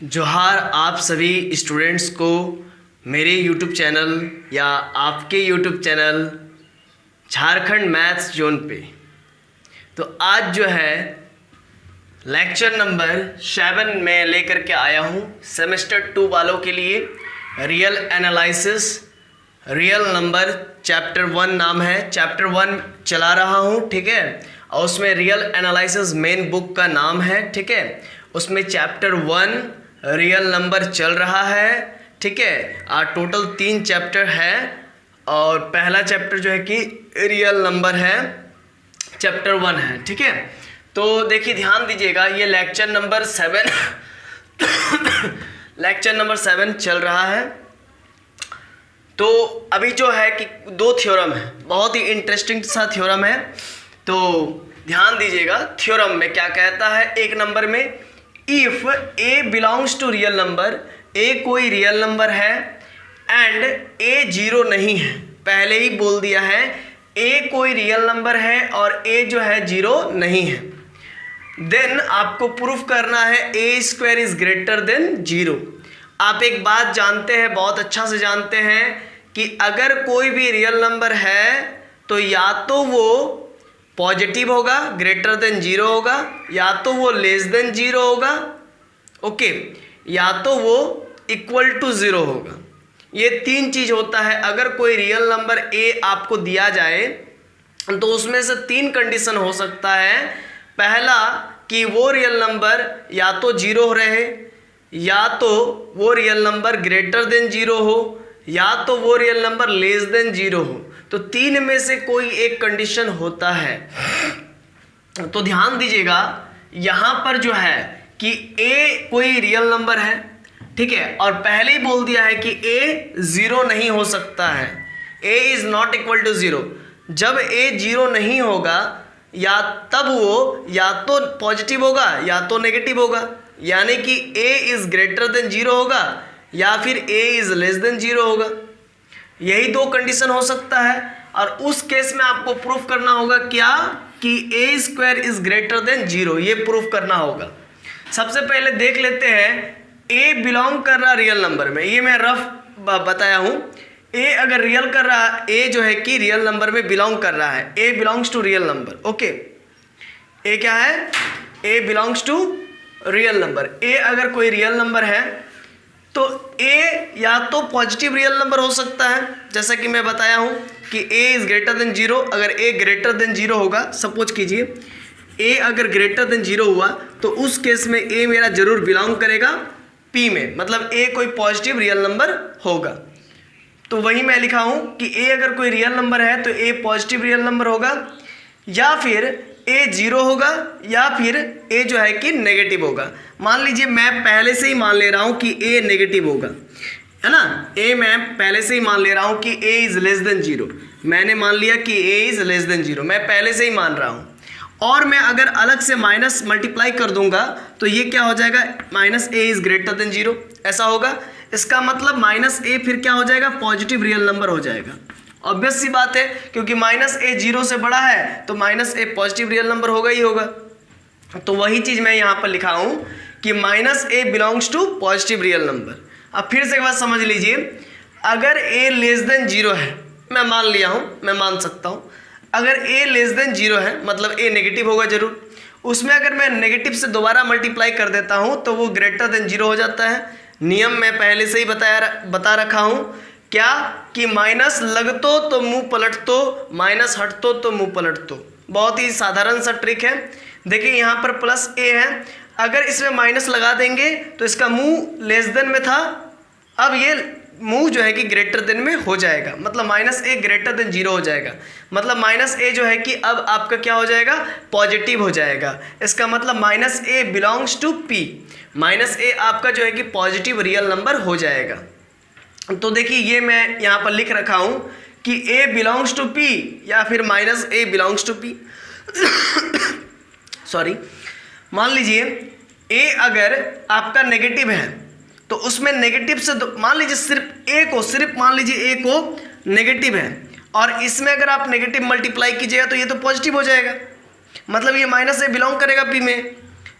जोहार आप सभी स्टूडेंट्स को मेरे YouTube चैनल या आपके YouTube channel Jharkhand maths zone पे। तो आज जो है लेक्चर नंबर 7 में लेकर के आया हूँ सेमेस्टर 2 वालों के लिए। Real analysis real number chapter 1 नाम है, चैप्टर 1 चला रहा हूँ, ठीक है। और उसमें रियल एनालिसिस मेन बुक का नाम है, ठीक है। उसमें चैप्टर 1 रियल नंबर चल रहा है, ठीक है। और टोटल 3 चैप्टर है और पहला चैप्टर जो है कि रियल नंबर है, चैप्टर 1 है, ठीक है। तो देखिए ध्यान दीजिएगा, ये लेक्चर नंबर 7 लेक्चर नंबर 7 चल रहा है। तो अभी जो है कि 2 थ्योरम है, बहुत ही इंटरेस्टिंग सा थ्योरम है। तो ध्यान दीजिएगा थ्योरम में क्या कहता है। एक नंबर में if a belongs to real number, a कोई रियल नंबर है एंड ए जीरो नहीं है। पहले ही बोल दिया है ए कोई रियल नंबर है और ए जो है जीरो नहीं है। देन आपको प्रूफ करना है a square is greater than zero. आप एक बात जानते हैं, बहुत अच्छा से जानते हैं कि अगर कोई भी रियल नंबर है तो या तो वो पॉजिटिव होगा, ग्रेटर देन जीरो होगा, या तो वो लेस देन जीरो होगा, ओके, या तो वो इक्वल टू जीरो होगा। ये 3 चीज होता है। अगर कोई रियल नंबर ए आपको दिया जाए तो उसमें से 3 कंडीशन हो सकता है। पहला कि वो रियल नंबर या तो जीरो रहे, या तो वो real number greater than zero हो, या तो वो real number less than zero हो। तो 3 में से कोई एक कंडीशन होता है। तो ध्यान दीजिएगा यहाँ पर जो है कि ए कोई रियल नंबर है, ठीक है, और पहले ही बोल दिया है कि ए जीरो नहीं हो सकता है, a is not equal to zero. जब ए जीरो नहीं होगा या तब वो या तो पॉजिटिव होगा या तो नेगेटिव होगा, यानी कि ए इज ग्रेटर देन जीरो होगा या फिर ए इज लेस देन जीरो होगा। यही 2 कंडीशन हो सकता है। और उस केस में आपको प्रूफ करना होगा क्या कि a square is greater than zero, ये प्रूफ करना होगा। सबसे पहले देख लेते हैं ए बिलोंग कर रहा रियल नंबर में, ये मैं रफ बताया हूँ। ए अगर रियल कर रहा, ए जो है कि रियल नंबर में बिलोंग कर रहा है, a belongs to real number, okay. A क्या है? A belongs to real number. A अगर कोई रियल नंबर है तो ए या तो पॉजिटिव रियल नंबर हो सकता है, जैसा कि मैं बताया हूँ कि ए इज ग्रेटर देन जीरो। अगर ए ग्रेटर देन जीरो होगा, सपोज कीजिए ए अगर ग्रेटर देन जीरो हुआ तो उस केस में ए मेरा जरूर बिलोंग करेगा पी में, मतलब ए कोई पॉजिटिव रियल नंबर होगा। तो वही मैं लिखा हूँ कि ए अगर कोई रियल नंबर है तो ए पॉजिटिव रियल नंबर होगा, या फिर ए जीरो होगा, या फिर ए जो है कि नेगेटिव होगा। मान लीजिए मैं पहले से ही मान ले रहा हूँ कि ए नेगेटिव होगा, है ना। ए मैं पहले से ही मान ले रहा हूँ कि ए इज लेस देन जीरो। मैंने मान लिया कि ए इज लेस देन जीरो, मैं पहले से ही मान रहा हूँ। और मैं अगर अलग से माइनस मल्टीप्लाई कर दूंगा तो ये क्या हो जाएगा, minus A is greater than zero, ऐसा होगा। इसका मतलब माइनस ए फिर क्या हो जाएगा, पॉजिटिव रियल नंबर हो जाएगा। ऑब्वियस सी बात है, क्योंकि माइनस ए जीरो से बड़ा है तो माइनस ए पॉजिटिव रियल नंबर होगा ही होगा। तो वही चीज़ मैं यहाँ पर लिखा हूँ कि minus a belongs to positive real number. अब फिर से एक बात समझ लीजिए, अगर ए लेस देन जीरो है, मैं मान लिया हूँ, मैं मान सकता हूँ, अगर ए लेस देन जीरो है मतलब ए नेगेटिव होगा जरूर। उसमें अगर मैं नेगेटिव से दोबारा मल्टीप्लाई कर देता हूँ तो वो ग्रेटर देन जीरो हो जाता है। नियम मैं पहले से ही बता रखा हूँ क्या, कि माइनस लगतो तो मुंह पलटतो, माइनस हटतो तो मुंह पलटतो। बहुत ही साधारण सा ट्रिक है। देखिए यहाँ पर प्लस ए है, अगर इसमें माइनस लगा देंगे तो इसका मुंह लेस देन में था, अब ये मुंह जो है कि ग्रेटर देन में हो जाएगा, मतलब माइनस ए ग्रेटर देन जीरो हो जाएगा। मतलब माइनस ए जो है कि अब आपका क्या हो जाएगा, पॉजिटिव हो जाएगा। इसका मतलब minus a belongs to P, minus a आपका जो है कि पॉजिटिव रियल नंबर हो जाएगा। तो देखिए ये मैं यहाँ पर लिख रखा हूँ कि ए बिलोंग्स टू पी या फिर minus a belongs to P. Sorry, मान लीजिए ए अगर आपका नेगेटिव है तो उसमें नेगेटिव से मान लीजिए सिर्फ मान लीजिए ए को नेगेटिव है और इसमें अगर आप नेगेटिव मल्टीप्लाई कीजिएगा तो ये तो पॉजिटिव हो जाएगा। मतलब ये माइनस ए बिलोंग करेगा पी में,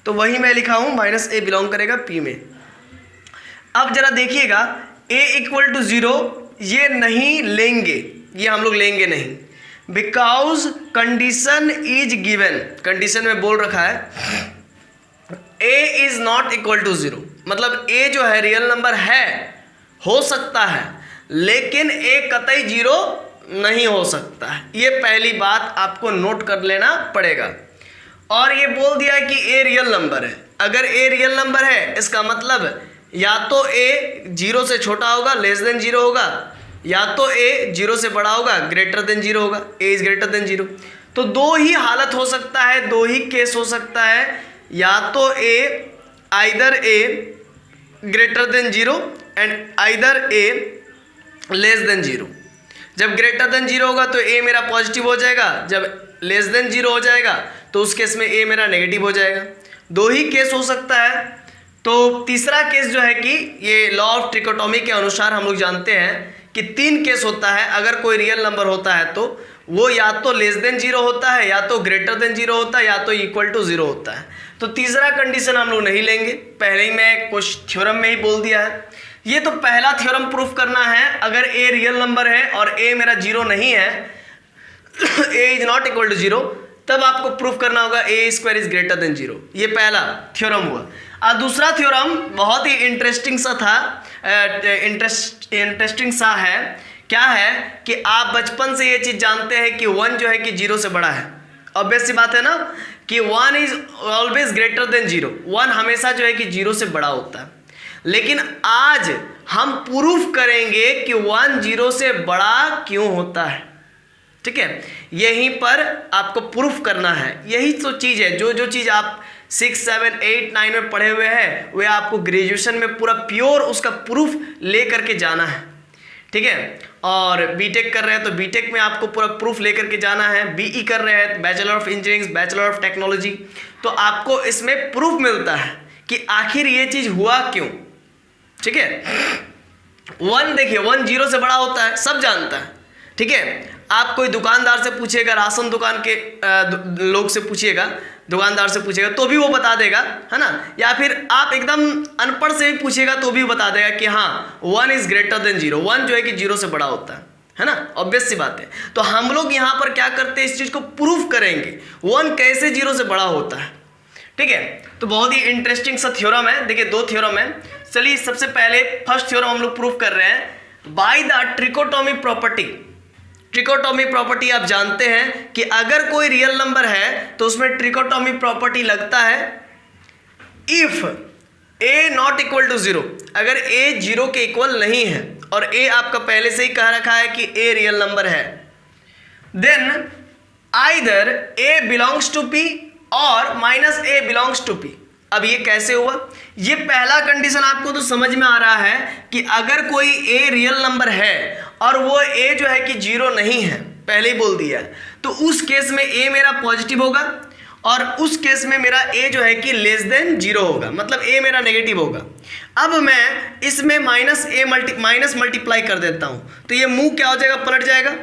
तो वही मैं लिखा हूँ माइनस ए बिलोंग करेगा पी में। अब जरा देखिएगा ए इक्वल टू 0 ये नहीं लेंगे, ये हम लोग लेंगे नहीं, because condition is given, condition में बोल रखा है a is not equal to 0, मतलब ए जो है रियल नंबर है, हो सकता है, लेकिन ए कतई 0 नहीं हो सकता है। ये पहली बात आपको नोट कर लेना पड़ेगा। और ये बोल दिया है कि ए रियल नंबर है। अगर ए रियल नंबर है इसका मतलब या तो ए 0 से छोटा होगा, लेस देन 0 होगा, या तो ए 0 से बड़ा होगा, ग्रेटर देन 0 होगा, ए इज ग्रेटर देन 0। तो दो ही हालत हो सकता है, दो ही केस हो सकता है, या तो a either a greater than 0 and either a less than 0। जब ग्रेटर देन 0 होगा तो ए मेरा पॉजिटिव हो जाएगा, जब लेस देन 0 हो जाएगा तो उस केस में ए मेरा नेगेटिव हो जाएगा। दो ही केस हो सकता है। तो तीसरा केस जो है कि ये लॉ ऑफ ट्रिकोटोमी के अनुसार हम लोग जानते हैं कि 3 केस होता है। अगर कोई रियल नंबर होता है तो वो या तो लेस देन 0 होता है, या तो ग्रेटर देन 0 होता है, या तो इक्वल टू 0 होता है। तो तीसरा कंडीशन हम लोग नहीं लेंगे, पहले ही मैं कुछ थ्योरम में ही बोल दिया है। ये तो पहला थ्योरम प्रूफ करना है। अगर ए रियल नंबर है और ए मेरा 0 नहीं है, a is not equal to 0, तब आपको प्रूफ करना होगा ए स्क्वायर इज ग्रेटर देन 0। ये पहला थ्योरम हुआ। और दूसरा थ्योरम बहुत ही इंटरेस्टिंग सा था, इंटरेस्टिंग सा है। क्या है कि आप बचपन से ये चीज़ जानते हैं कि 1 जो है कि 0 से बड़ा है। ऑब्वियस सी बात है ना कि 1 इज ऑलवेज ग्रेटर देन 0, 1 हमेशा जो है कि 0 से बड़ा होता है। लेकिन आज हम प्रूफ करेंगे कि 1 0 से बड़ा क्यों होता है। ठीक है, यहीं पर आपको प्रूफ करना है। यही तो चीज़ है, जो चीज़ आप 6, 7, 8, 9 में पढ़े हुए हैं वे आपको ग्रेजुएशन में पूरा प्योर उसका प्रूफ ले करके जाना है। ठीक है, और बीटेक कर रहे हैं तो बीटेक में आपको पूरा प्रूफ लेकर के जाना है। बीई कर रहे हैं, bachelor of engineering, bachelor of technology, तो आपको इसमें प्रूफ मिलता है कि आखिर ये चीज़ हुआ क्यों। ठीक है, 1 देखिए 1 0 से बड़ा होता है, सब जानता है। ठीक है, आप कोई दुकानदार से पूछिएगा, राशन दुकान के लोग से पूछिएगा, दुकानदार से पूछिएगा तो भी वो बता देगा, है ना। या फिर आप एकदम अनपढ़ से भी पूछिएगा तो भी बता देगा कि हाँ 1 इज ग्रेटर देन 0, 1 जो है कि 0 से बड़ा होता है ना। ऑब्वियस सी बात है। तो हम लोग यहाँ पर क्या करते हैं, इस चीज़ को प्रूफ करेंगे 1 कैसे 0 से बड़ा होता है। ठीक है, तो बहुत ही इंटरेस्टिंग सा थ्योरम है। देखिए 2 थ्योरम है। चलिए सबसे पहले फर्स्ट थ्योरम हम लोग प्रूफ कर रहे हैं by the trichotomy property. Trichotomy property आप जानते हैं कि अगर कोई रियल नंबर है तो उसमें ट्रिकोटोमी प्रॉपर्टी लगता है if a not equal to 0, अगर ए 0 के इक्वल नहीं है और ए आपका पहले से ही कह रखा है कि ए रियल नंबर है, then either a belongs to P और minus a belongs to P. अब ये कैसे हुआ, ये पहला कंडीशन आपको तो समझ में आ रहा है कि अगर कोई ए रियल नंबर है और वो ए जो है कि 0 नहीं है, पहले ही बोल दिया है, तो उस केस में ए मेरा पॉजिटिव होगा और उस केस में मेरा ए जो है कि लेस देन 0 होगा, मतलब ए मेरा नेगेटिव होगा। अब मैं इसमें माइनस मल्टीप्लाई कर देता हूँ तो ये मुंह क्या हो जाएगा, पलट जाएगा।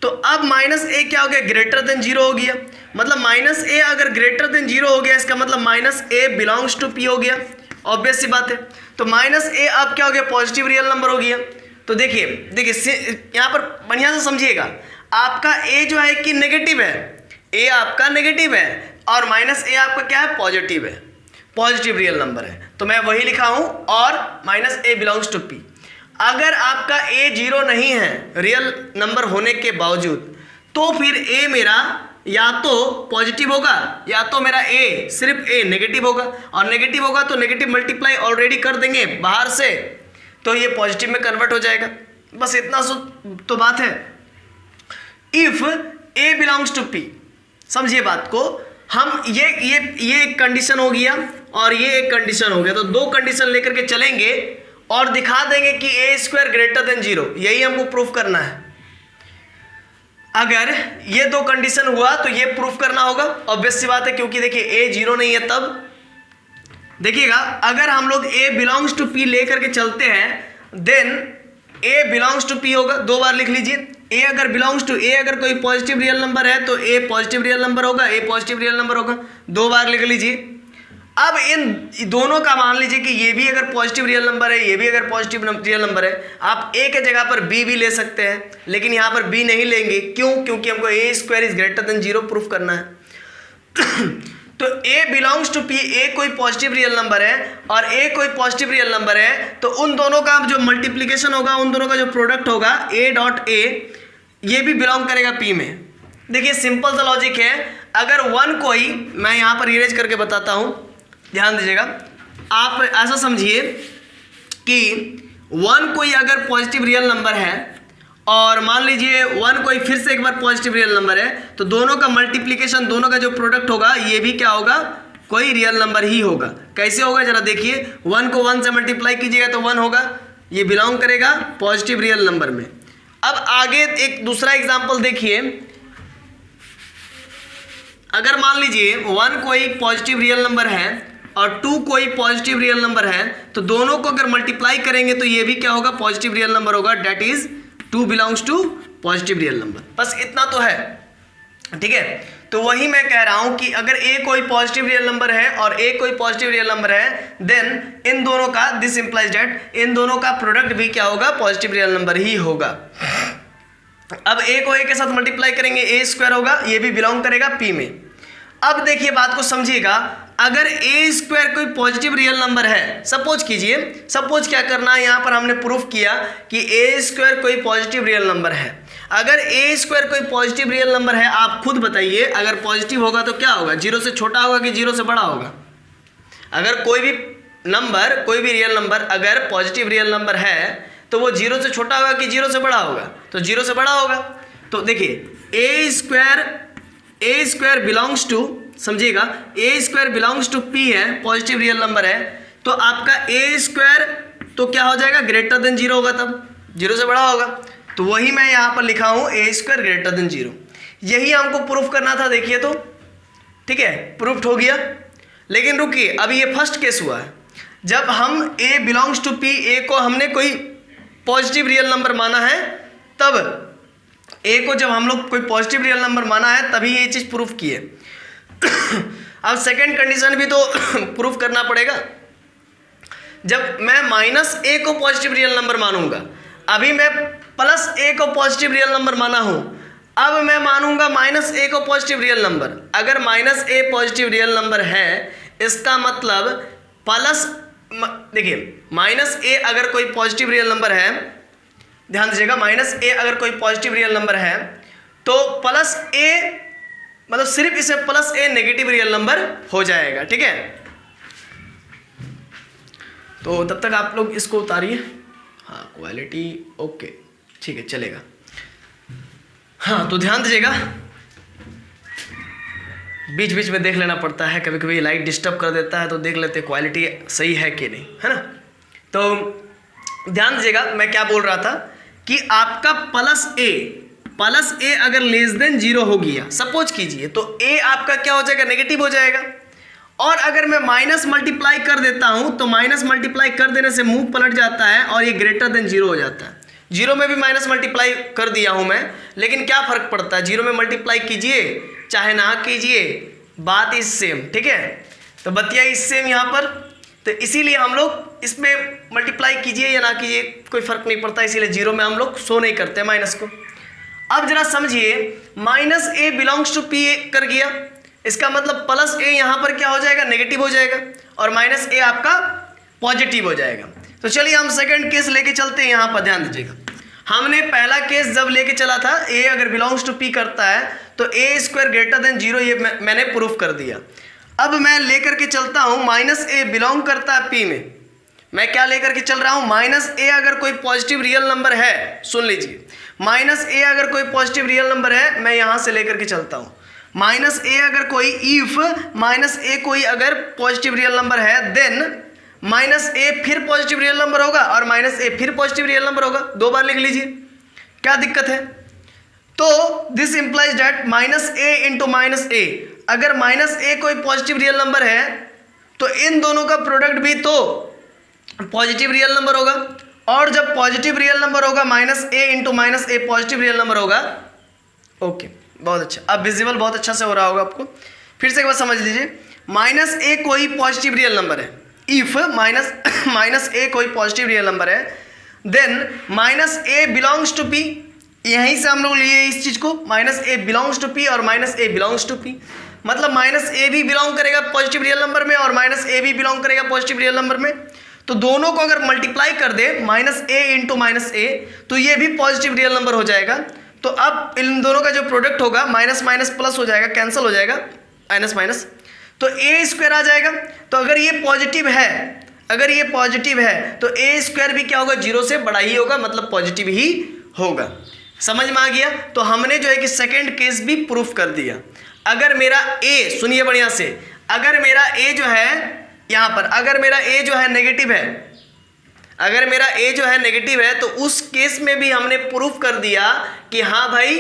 तो अब माइनस ए क्या हो गया, ग्रेटर देन 0 हो गया। मतलब माइनस ए अगर ग्रेटर देन 0 हो गया इसका मतलब minus a belongs to P हो गया। ऑब्वियस सी बात है। तो माइनस ए अब क्या हो गया, पॉजिटिव रियल नंबर हो गया। तो देखिए यहाँ पर बढ़िया से समझिएगा, आपका ए जो है कि नेगेटिव है, ए आपका नेगेटिव है और माइनस ए आपका क्या है, पॉजिटिव है, पॉजिटिव रियल नंबर है। तो मैं वही लिखा हूँ और minus a belongs to P. अगर आपका ए 0 नहीं है रियल नंबर होने के बावजूद, तो फिर ए मेरा या तो पॉजिटिव होगा या तो मेरा ए सिर्फ ए नेगेटिव होगा, और नेगेटिव होगा तो नेगेटिव मल्टीप्लाई ऑलरेडी कर देंगे बाहर से, तो ये पॉजिटिव में कन्वर्ट हो जाएगा। बस इतना तो बात है। If a belongs to P, समझिए बात को, हम ये एक कंडीशन हो गया और ये एक कंडीशन हो गया, तो 2 कंडीशन लेकर के चलेंगे और दिखा देंगे कि ए स्क्वायर ग्रेटर देन 0, यही हमको प्रूफ करना है। अगर ये 2 कंडीशन हुआ तो ये प्रूफ करना होगा, ऑब्वियस सी बात है, क्योंकि देखिए ए 0 नहीं है। तब देखिएगा अगर हम लोग ए बिलोंग्स टू पी लेकर के चलते हैं, then a belongs to P होगा, 2 बार लिख लीजिए, ए अगर बिलोंग्स टू ए, अगर कोई पॉजिटिव रियल नंबर है तो ए पॉजिटिव रियल नंबर होगा, ए पॉजिटिव रियल नंबर होगा। 2 बार लिख लीजिए। अब इन दोनों का मान लीजिए कि ये भी अगर पॉजिटिव रियल नंबर है, ये भी अगर पॉजिटिव रियल नंबर है, आप ए के जगह पर बी भी ले सकते हैं, लेकिन यहाँ पर बी नहीं लेंगे। क्यों? क्योंकि हमको a square is greater than 0 proof करना है। तो a belongs to P, a कोई पॉजिटिव रियल नंबर है और ए कोई पॉजिटिव रियल नंबर है, तो उन दोनों का जो मल्टीप्लीकेशन होगा, उन दोनों का जो प्रोडक्ट होगा ए डॉट ए, ये भी बिलोंग करेगा पी में। देखिए सिंपल सा लॉजिक है। अगर 1 कोई, मैं यहाँ पर इरेज करके बताता हूँ, ध्यान दीजिएगा। आप ऐसा समझिए कि 1 कोई अगर पॉजिटिव रियल नंबर है और मान लीजिए 1 कोई फिर से एक बार पॉजिटिव रियल नंबर है, तो दोनों का मल्टीप्लिकेशन, दोनों का जो प्रोडक्ट होगा ये भी क्या होगा? कोई रियल नंबर ही होगा। कैसे होगा जरा देखिए। 1 को 1 से मल्टीप्लाई कीजिएगा तो 1 होगा, ये बिलोंग करेगा पॉजिटिव रियल नंबर में। अब आगे एक दूसरा एग्जाम्पल देखिए। अगर मान लीजिए 1 कोई पॉजिटिव रियल नंबर है और 2 कोई पॉजिटिव रियल नंबर है, तो दोनों को अगर मल्टीप्लाई करेंगे तो ये भी क्या होगा? Positive real number that. Is इज 2 belongs to positive real number. बस इतना तो है, ठीक है। तो वही मैं कह रहा हूं कि अगर ए कोई पॉजिटिव रियल नंबर है और ए कोई पॉजिटिव रियल नंबर है, देन इन दोनों का, दिस इंप्लाइज दैट इन दोनों का प्रोडक्ट भी क्या होगा? पॉजिटिव रियल नंबर ही होगा। अब ए को ए के साथ मल्टीप्लाई करेंगे, ए स्क्वायर होगा, ये भी बिलोंग करेगा पी में। अब देखिए बात को समझिएगा। अगर ए स्क्वायर कोई पॉजिटिव रियल नंबर है, सपोज कीजिए, सपोज क्या करना है, यहाँ पर हमने प्रूफ किया कि ए स्क्वायर कोई पॉजिटिव रियल नंबर है। अगर ए स्क्वायर कोई पॉजिटिव रियल नंबर है, आप खुद बताइए, अगर पॉजिटिव होगा तो क्या होगा? 0 से छोटा होगा कि 0 से बड़ा होगा? अगर कोई भी नंबर, कोई भी रियल नंबर अगर पॉजिटिव रियल नंबर है तो वो 0 से छोटा होगा कि 0 से बड़ा होगा? तो 0 से बड़ा होगा। तो देखिए ए स्क्वायर बिलोंग्स टू, समझिएगा, ए स्क्वायर बिलोंग्स टू पी है, पॉजिटिव रियल नंबर है, तो आपका ए स्क्वायर तो क्या हो जाएगा? ग्रेटर देन 0 होगा, तब 0 से बड़ा होगा। तो वही मैं यहाँ पर लिखा हूँ, ए स्क्वायर ग्रेटर देन 0। यही हमको प्रूफ करना था। देखिए तो ठीक है, प्रूफ्ड हो गया। लेकिन रुकिए, अभी ये फर्स्ट केस हुआ है। जब हम ए बिलोंग्स टू पी, ए को हमने कोई पॉजिटिव रियल नंबर माना है, तब ए को जब हम लोग कोई पॉजिटिव रियल नंबर माना है तभी ये चीज़ प्रूफ की है। अब सेकेंड कंडीशन भी तो प्रूफ करना पड़ेगा। जब मैं माइनस ए को पॉजिटिव रियल नंबर मानूंगा, अभी मैं प्लस ए को पॉजिटिव रियल नंबर माना हूं, अब मैं मानूंगा माइनस ए को पॉजिटिव रियल नंबर। अगर माइनस ए पॉजिटिव रियल नंबर है, इसका मतलब प्लस, देखिए माइनस ए अगर कोई पॉजिटिव रियल नंबर है, ध्यान दीजिएगा, माइनस ए अगर कोई पॉजिटिव रियल नंबर है तो प्लस ए, मतलब सिर्फ इसमें प्लस ए नेगेटिव रियल नंबर हो जाएगा, ठीक है। तो तब तक आप लोग इसको उतारिए। हाँ, क्वालिटी ओके, ठीक है, चलेगा। हाँ, तो ध्यान दीजिएगा, बीच बीच में देख लेना पड़ता है, कभी कभी लाइट डिस्टर्ब कर देता है, तो देख लेते क्वालिटी सही है कि नहीं, है ना। तो ध्यान दीजिएगा, मैं क्या बोल रहा था कि आपका प्लस ए अगर लेस देन 0 हो गया, सपोज कीजिए, तो ए आपका क्या हो जाएगा? नेगेटिव हो जाएगा। और अगर मैं माइनस मल्टीप्लाई कर देता हूं तो माइनस मल्टीप्लाई कर देने से मुंह पलट जाता है और ये ग्रेटर देन 0 हो जाता है। 0 में भी माइनस मल्टीप्लाई कर दिया हूं मैं, लेकिन क्या फर्क पड़ता है? 0 में मल्टीप्लाई कीजिए चाहे ना कीजिए, बात इज सेम, ठीक है। तो बतिया इज सेम यहाँ पर, तो इसीलिए हम लोग इसमें मल्टीप्लाई कीजिए या ना कीजिए कोई फर्क नहीं पड़ता, इसीलिए 0 में हम लोग शो नहीं करते माइनस को। अब जरा समझिए, minus a belongs to P कर गया, इसका मतलब प्लस ए यहाँ पर क्या हो जाएगा? नेगेटिव हो जाएगा, और माइनस ए आपका पॉजिटिव हो जाएगा। तो चलिए हम सेकंड केस लेके चलते हैं। यहाँ पर ध्यान दीजिएगा, हमने पहला केस जब लेके चला था, ए अगर बिलोंग्स टू पी करता है तो ए स्क्वायर ग्रेटर देन 0, ये मैंने प्रूफ कर दिया। अब मैं लेकर के चलता हूँ, माइनस ए बिलोंग करता है पी में। मैं क्या लेकर के चल रहा हूँ? माइनस ए अगर कोई पॉजिटिव रियल नंबर है, सुन लीजिए, माइनस ए अगर कोई पॉजिटिव रियल नंबर है, मैं यहाँ से लेकर के चलता हूँ। माइनस ए अगर कोई, इफ माइनस ए कोई अगर पॉजिटिव रियल नंबर है, देन माइनस ए फिर पॉजिटिव रियल नंबर होगा और माइनस ए फिर पॉजिटिव रियल नंबर होगा। 2 बार लिख लीजिए, क्या दिक्कत है? तो this implies that minus a into minus a, अगर माइनस ए कोई पॉजिटिव रियल नंबर है तो इन दोनों का प्रोडक्ट भी तो पॉजिटिव रियल नंबर होगा, और जब पॉजिटिव रियल नंबर होगा minus a into minus A positive real number होगा। ओके, बहुत अच्छा, अब विजिबल बहुत अच्छा से हो रहा होगा आपको। फिर से एक बार समझ लीजिए, माइनस ए कोई पॉजिटिव रियल नंबर है, इफ माइनस ए कोई पॉजिटिव रियल नंबर है, then minus a belongs to P. यहीं से हम लोग लिए इस चीज को, minus a belongs to P और minus a belongs to P, मतलब माइनस ए भी बिलोंग करेगा पॉजिटिव रियल नंबर में और माइनस ए भी बिलोंग करेगा पॉजिटिव रियल नंबर में। तो दोनों को अगर मल्टीप्लाई कर दे माइनस ए इंटू माइनस ए, तो ये भी पॉजिटिव रियल नंबर हो जाएगा। तो अब इन दोनों का जो प्रोडक्ट होगा माइनस माइनस प्लस हो जाएगा, कैंसिल हो जाएगा, माइनस माइनस, तो ए स्क्वायर आ जाएगा। तो अगर ये पॉजिटिव है, अगर ये पॉजिटिव है तो ए स्क्वायर भी क्या होगा, जीरो से बड़ा ही होगा, मतलब पॉजिटिव ही होगा। समझ में आ गया। तो हमने जो है कि सेकेंड केस भी प्रूफ कर दिया। अगर मेरा ए, सुनिए बढ़िया से, अगर मेरा ए जो है यहाँ पर, अगर मेरा ए जो है नेगेटिव है, अगर मेरा ए जो है नेगेटिव है, तो उस केस में भी हमने प्रूफ कर दिया कि हाँ भाई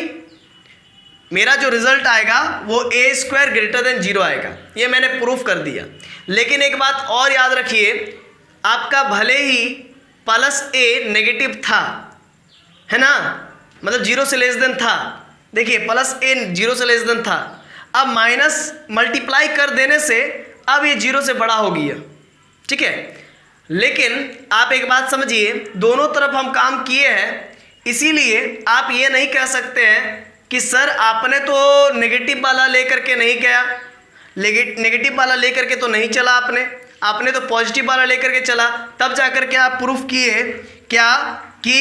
मेरा जो रिजल्ट आएगा वो ए स्क्वायर ग्रेटर देन जीरो आएगा। ये मैंने प्रूफ कर दिया। लेकिन एक बात और याद रखिए, आपका भले ही प्लस ए नेगेटिव था, है ना, मतलब जीरो से लेस देन था, देखिए प्लस ए जीरो से लेस देन था, अब माइनस मल्टीप्लाई कर देने से अब ये जीरो से बड़ा हो गया, ठीक है। लेकिन आप एक बात समझिए, दोनों तरफ हम काम किए हैं, इसीलिए आप ये नहीं कह सकते हैं कि सर आपने तो नेगेटिव वाला लेकर के नहीं गया, नेगेटिव वाला लेकर के तो नहीं चला आपने तो पॉजिटिव वाला लेकर के चला, तब जाकर के आप प्रूफ किए क्या कि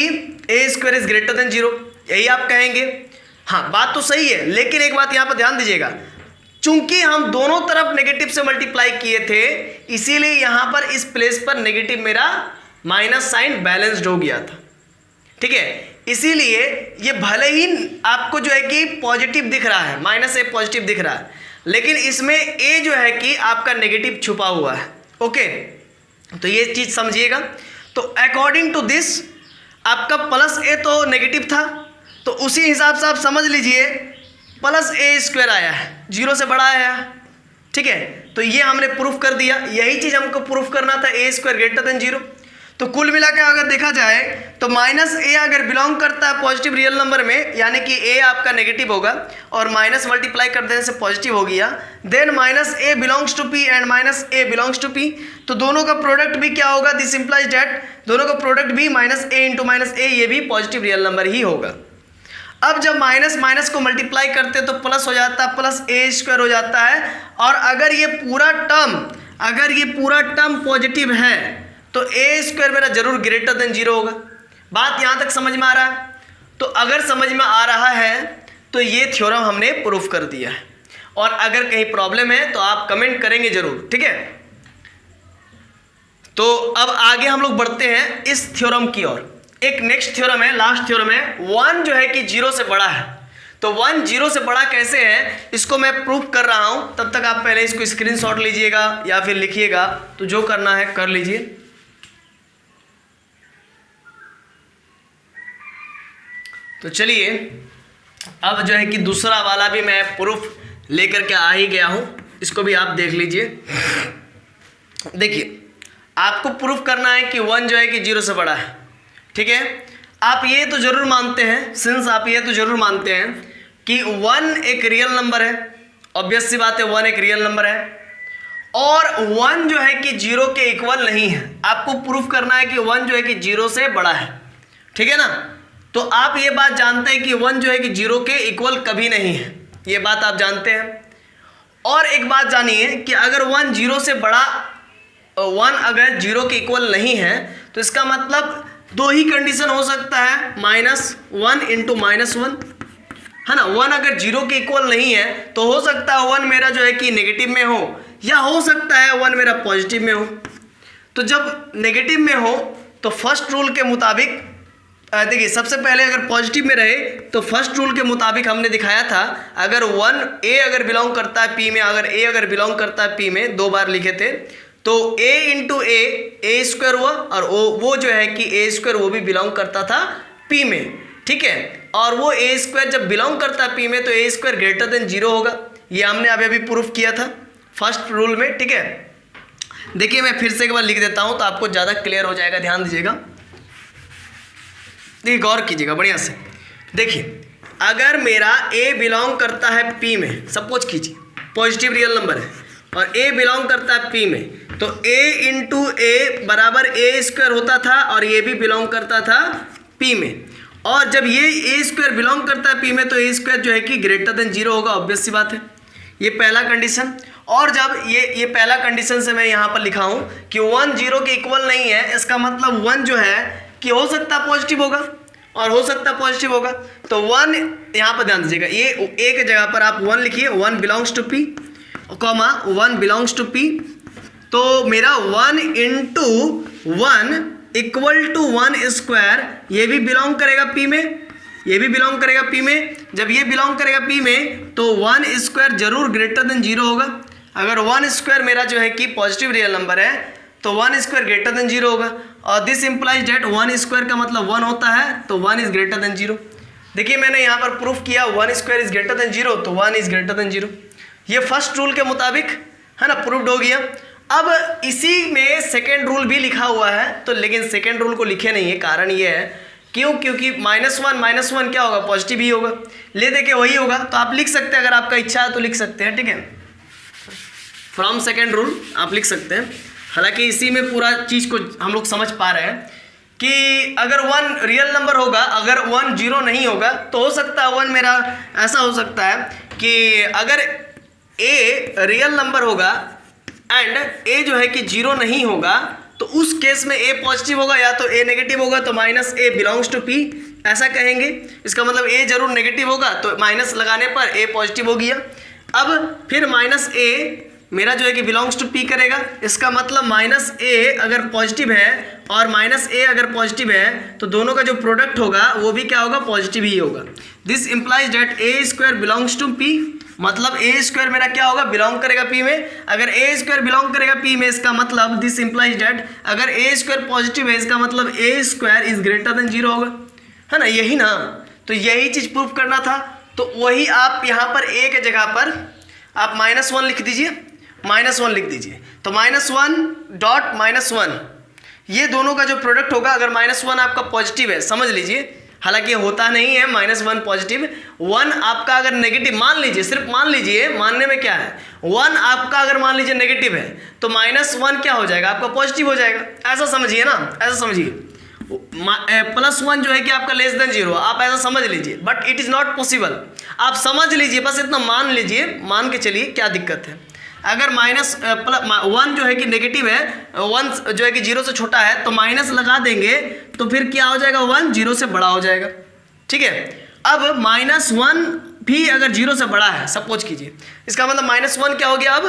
a square is greater than zero, यही आप कहेंगे। हाँ, बात तो सही है, लेकिन एक बात यहाँ पर ध्यान दीजिएगा, चूंकि हम दोनों तरफ नेगेटिव से मल्टीप्लाई किए थे, इसीलिए यहाँ पर इस प्लेस पर नेगेटिव मेरा माइनस साइन बैलेंस्ड हो गया था, ठीक है। इसीलिए ये भले ही आपको जो है कि पॉजिटिव दिख रहा है, माइनस ए पॉजिटिव दिख रहा है, लेकिन इसमें ए जो है कि आपका नेगेटिव छुपा हुआ है। ओके, तो ये चीज़ समझिएगा। तो अकॉर्डिंग टू दिस आपका प्लस ए तो नेगेटिव था, तो उसी हिसाब से आप समझ लीजिए प्लस ए स्क्वायर आया है, जीरो से बड़ा आया है, ठीक है। तो ये हमने प्रूफ कर दिया। यही चीज़ हमको प्रूफ करना था, ए स्क्वायर ग्रेटर देन जीरो। तो कुल मिलाकर अगर देखा जाए तो माइनस ए अगर बिलोंग करता है पॉजिटिव रियल नंबर में, यानी कि ए आपका नेगेटिव होगा और माइनस मल्टीप्लाई कर देने से पॉजिटिव हो गया, then minus a belongs to P and minus a belongs to P, तो दोनों का प्रोडक्ट भी क्या होगा, दिस इंप्लाइज दैट दोनों का प्रोडक्ट भी माइनस ए इंटू माइनस ए, ये भी पॉजिटिव रियल नंबर ही होगा। अब जब माइनस माइनस को मल्टीप्लाई करते हैं तो प्लस हो जाता है, प्लस ए स्क्वायर हो जाता है। और अगर ये पूरा टर्म पॉजिटिव है तो ए स्क्वायर मेरा जरूर ग्रेटर देन जीरो होगा। बात यहाँ तक समझ में आ रहा है? तो अगर समझ में आ रहा है तो ये थ्योरम हमने प्रूफ कर दिया है। और अगर कहीं प्रॉब्लम है तो आप कमेंट करेंगे जरूर, ठीक है। तो अब आगे हम लोग बढ़ते हैं इस थ्योरम की ओर। एक नेक्स्ट थ्योरम है, लास्ट थ्योरम है, वन जो है कि जीरो से बड़ा है। तो वन जीरो से बड़ा कैसे है इसको मैं प्रूफ कर रहा हूं, तब तक आप पहले इसको स्क्रीनशॉट लीजिएगा या फिर लिखिएगा, तो जो करना है कर लीजिए। तो चलिए अब जो है कि दूसरा वाला भी मैं प्रूफ लेकर के आ ही गया हूं, इसको भी आप देख लीजिए। देखिए आपको प्रूफ करना है कि वन जो है कि जीरो से बड़ा है, ठीक है। आप ये तो जरूर मानते हैं, सिंस आप ये तो जरूर मानते हैं कि वन एक रियल नंबर है, ऑब्वियस सी बात है वन एक रियल नंबर है, और वन जो है कि जीरो के इक्वल नहीं है। आपको प्रूफ करना है कि वन जो है कि जीरो से बड़ा है, ठीक है ना। तो आप ये बात जानते हैं कि वन जो है कि जीरो के इक्वल कभी नहीं है, ये बात आप जानते हैं। और एक बात जानिए कि अगर वन जीरो से बड़ा, वन अगर जीरो के इक्वल नहीं है तो इसका मतलब दो ही कंडीशन हो सकता है, minus one into minus one, है ना। वन अगर जीरो के इक्वल नहीं है तो हो सकता है वन मेरा जो है कि नेगेटिव में हो, या हो सकता है वन मेरा पॉजिटिव में हो। तो जब नेगेटिव में हो तो फर्स्ट रूल के मुताबिक, देखिए सबसे पहले अगर पॉजिटिव में रहे तो फर्स्ट रूल के मुताबिक हमने दिखाया था, अगर वन ए अगर बिलोंग करता है पी में, अगर ए अगर बिलोंग करता है पी में, दो बार लिखे थे, तो a इंटू ए स्क्वायर हुआ, और वो जो है कि ए स्क्वायर वो भी बिलोंग करता था p में, ठीक है। और वो ए स्क्वायर जब बिलोंग करता है p में तो ए स्क्वायर ग्रेटर देन जीरो होगा। ये हमने अभी प्रूफ किया था फर्स्ट रूल में, ठीक है। देखिए मैं फिर से एक बार लिख देता हूँ तो आपको ज़्यादा क्लियर हो जाएगा, ध्यान दीजिएगा। देखिए गौर कीजिएगा बढ़िया से। देखिए अगर मेरा ए बिलोंग करता है पी में, सपोज कीजिए पॉजिटिव रियल नंबर है और ए बिलोंग करता है पी में, तो ए इंटू ए बराबर ए स्क्वायर होता था और ये भी बिलोंग करता था पी में। और जब ये ए स्क्वायर बिलोंग करता है पी में तो ए स्क्वायर जो है कि ग्रेटर देन जीरो होगा, ऑब्वियस सी बात है। ये पहला कंडीशन। और जब ये पहला कंडीशन से मैं यहाँ पर लिखा हूँ कि 1 0 के इक्वल नहीं है, इसका मतलब 1 जो है कि हो सकता है पॉजिटिव होगा और हो सकता है पॉजिटिव होगा। तो 1 यहाँ पर ध्यान दीजिएगा, ये ए के जगह पर आप 1 लिखिए, 1 belongs to P comma 1 belongs to P. तो मेरा 1 इंटू 1 इक्वल टू 1 स्क्वायर, ये भी बिलोंग करेगा पी में, ये भी बिलोंग करेगा पी में। जब ये बिलोंग करेगा पी में तो 1 स्क्वायर जरूर ग्रेटर देन जीरो होगा। अगर 1 स्क्वायर मेरा जो है कि पॉजिटिव रियल नंबर है तो 1 स्क्वायर ग्रेटर देन जीरो होगा। और दिस इंप्लाइज डेट 1 स्क्वायर का मतलब 1 होता है, तो 1 इज ग्रेटर देन जीरो। देखिए मैंने यहाँ पर प्रूफ किया 1 square is greater than zero, तो 1 इज ग्रेटर देन जीरो। ये फर्स्ट रूल के मुताबिक है ना, प्रूव्ड हो गया। अब इसी में सेकेंड रूल भी लिखा हुआ है, तो लेकिन सेकेंड रूल को लिखे नहीं है, कारण ये है क्योंकि -1 क्या होगा, पॉजिटिव ही होगा। ले दे के वही होगा, तो आप लिख सकते हैं, अगर आपका इच्छा है तो लिख सकते हैं, ठीक है। फ्रॉम सेकेंड रूल आप लिख सकते हैं। हालांकि इसी में पूरा चीज़ को हम लोग समझ पा रहे हैं कि अगर 1 रियल नंबर होगा, अगर 1 0 नहीं होगा, तो हो सकता है 1 मेरा ऐसा हो सकता है कि अगर ए रियल नंबर होगा एंड ए जो है कि 0 नहीं होगा, तो उस केस में ए पॉजिटिव होगा या तो ए नेगेटिव होगा, तो minus a belongs to P ऐसा कहेंगे। इसका मतलब ए जरूर नेगेटिव होगा, तो माइनस लगाने पर ए पॉजिटिव हो गया। अब फिर माइनस ए मेरा जो है कि बिलोंग्स टू पी करेगा, इसका मतलब माइनस ए अगर पॉजिटिव है और माइनस ए अगर पॉजिटिव है तो दोनों का जो प्रोडक्ट होगा वो भी क्या होगा, पॉजिटिव ही होगा। This implies that a square belongs to P, मतलब ए स्क्वायर मेरा क्या होगा, बिलोंग करेगा पी में। अगर ए स्क्वायर बिलोंग करेगा पी में, इसका मतलब दिस इंप्लाइज डेट अगर ए स्क्वायर पॉजिटिव है, इसका मतलब a square is greater than zero होगा, है ना, यही ना। तो यही चीज प्रूफ करना था, तो वही आप यहाँ पर ए के जगह पर आप -1 लिख दीजिए, -1 लिख दीजिए। तो -1 डॉट -1 ये दोनों का जो प्रोडक्ट होगा, अगर -1 आपका पॉजिटिव है, समझ लीजिए, हालांकि होता नहीं है -1 पॉजिटिव, 1 आपका अगर नेगेटिव, मान लीजिए, सिर्फ मान लीजिए, मानने में क्या है, 1 आपका अगर मान लीजिए नेगेटिव है तो -1 क्या हो जाएगा, आपका पॉजिटिव हो जाएगा। ऐसा समझिए ना, ऐसा समझिए। +1 जो है कि आपका लेस देन जीरो, आप ऐसा समझ लीजिए, but it is not possible. आप समझ लीजिए, बस इतना मान लीजिए, मान के चलिए, क्या दिक्कत है। अगर -1 जो है कि नेगेटिव है, 1 जो है कि 0 से छोटा है, तो माइनस लगा देंगे तो फिर क्या हो जाएगा, 1 0 से बड़ा हो जाएगा, ठीक है। अब -1 भी अगर 0 से बड़ा है, सपोज कीजिए, इसका मतलब -1 क्या हो गया, अब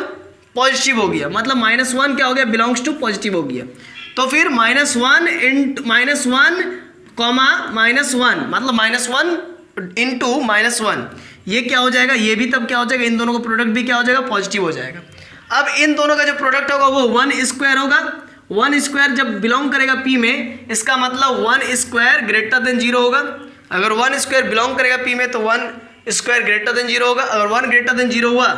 पॉजिटिव हो गया, मतलब -1 क्या हो गया, बिलोंग्स टू पॉजिटिव हो गया। तो फिर -1 इंटू -1 कॉमा -1 मतलब -1 इंटू -1, ये क्या हो जाएगा, ये भी तब क्या हो जाएगा, इन दोनों का प्रोडक्ट भी क्या हो जाएगा, पॉजिटिव हो जाएगा। अब इन दोनों का जो प्रोडक्ट होगा वो 1 स्क्वायर होगा। 1 स्क्वायर जब बिलोंग करेगा पी में, इसका मतलब 1 स्क्वायर ग्रेटर देन जीरो होगा। अगर 1 स्क्वायर बिलोंग करेगा पी में तो 1 स्क्वायर ग्रेटर देन जीरो होगा। अगर 1 ग्रेटर देन जीरो हुआ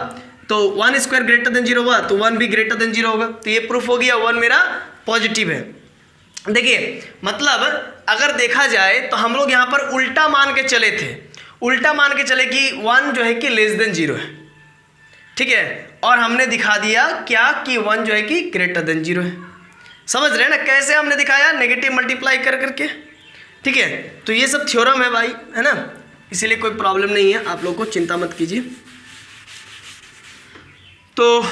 तो 1 स्क्वायर ग्रेटर देन जीरो हुआ तो 1 भी ग्रेटर देन जीरो होगा। तो ये प्रूफ हो गया 1 मेरा पॉजिटिव है। देखिए मतलब अगर देखा जाए तो हम लोग यहाँ पर उल्टा मान के चले थे, उल्टा मान के चले कि 1 जो है कि लेस देन जीरो है, ठीक है, और हमने दिखा दिया क्या कि 1 जो है कि ग्रेटर देन जीरो है। समझ रहे हैं ना कैसे हमने दिखाया, नेगेटिव मल्टीप्लाई कर करके, ठीक है। तो ये सब थ्योरम है भाई, है ना, इसीलिए कोई प्रॉब्लम नहीं है, आप लोग को चिंता मत कीजिए। तो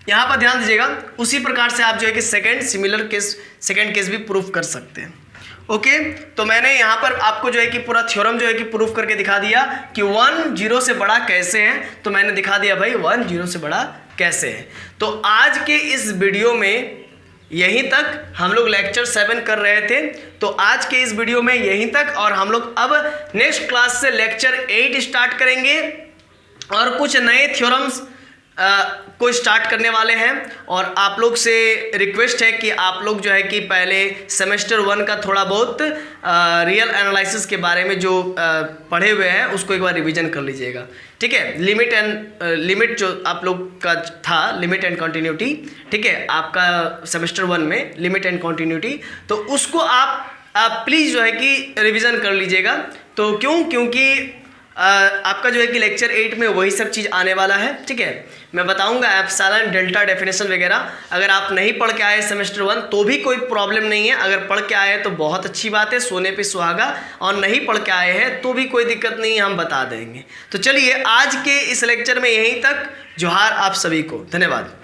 यहाँ पर ध्यान दीजिएगा, उसी प्रकार से आप जो है कि सेकेंड केस भी प्रूफ कर सकते हैं। ओके, तो मैंने यहाँ पर आपको जो है कि पूरा थ्योरम जो है कि प्रूफ करके दिखा दिया कि 1 0 से बड़ा कैसे है। तो मैंने दिखा दिया भाई 1 0 से बड़ा कैसे है। तो आज के इस वीडियो में यहीं तक हम लोग लेक्चर 7 कर रहे थे, तो आज के इस वीडियो में यहीं तक, और हम लोग अब नेक्स्ट क्लास से लेक्चर 8 स्टार्ट करेंगे और कुछ नए थ्योरम्स को स्टार्ट करने वाले हैं। और आप लोग से रिक्वेस्ट है कि आप लोग जो है कि पहले सेमेस्टर 1 का थोड़ा बहुत रियल एनालिसिस के बारे में जो पढ़े हुए हैं उसको एक बार रिवीजन कर लीजिएगा, ठीक है। लिमिट जो आप लोग का था, लिमिट एंड कंटिन्यूटी, ठीक है, आपका सेमेस्टर 1 में लिमिट एंड कंटिन्यूटी, तो उसको आप आप प्लीज़ जो है कि रिवीजन कर लीजिएगा। तो क्योंकि आपका जो है कि लेक्चर 8 में वही सब चीज़ आने वाला है, ठीक है। मैं बताऊंगा एप्सिलॉन डेल्टा डेफिनेशन वगैरह। अगर आप नहीं पढ़ के आए सेमेस्टर 1 तो भी कोई प्रॉब्लम नहीं है, अगर पढ़ के आए तो बहुत अच्छी बात है, सोने पे सुहागा। और नहीं पढ़ के आए हैं तो भी कोई दिक्कत नहीं है, हम बता देंगे। तो चलिए आज के इस लेक्चर में यहीं तक। जोहार आप सभी को, धन्यवाद।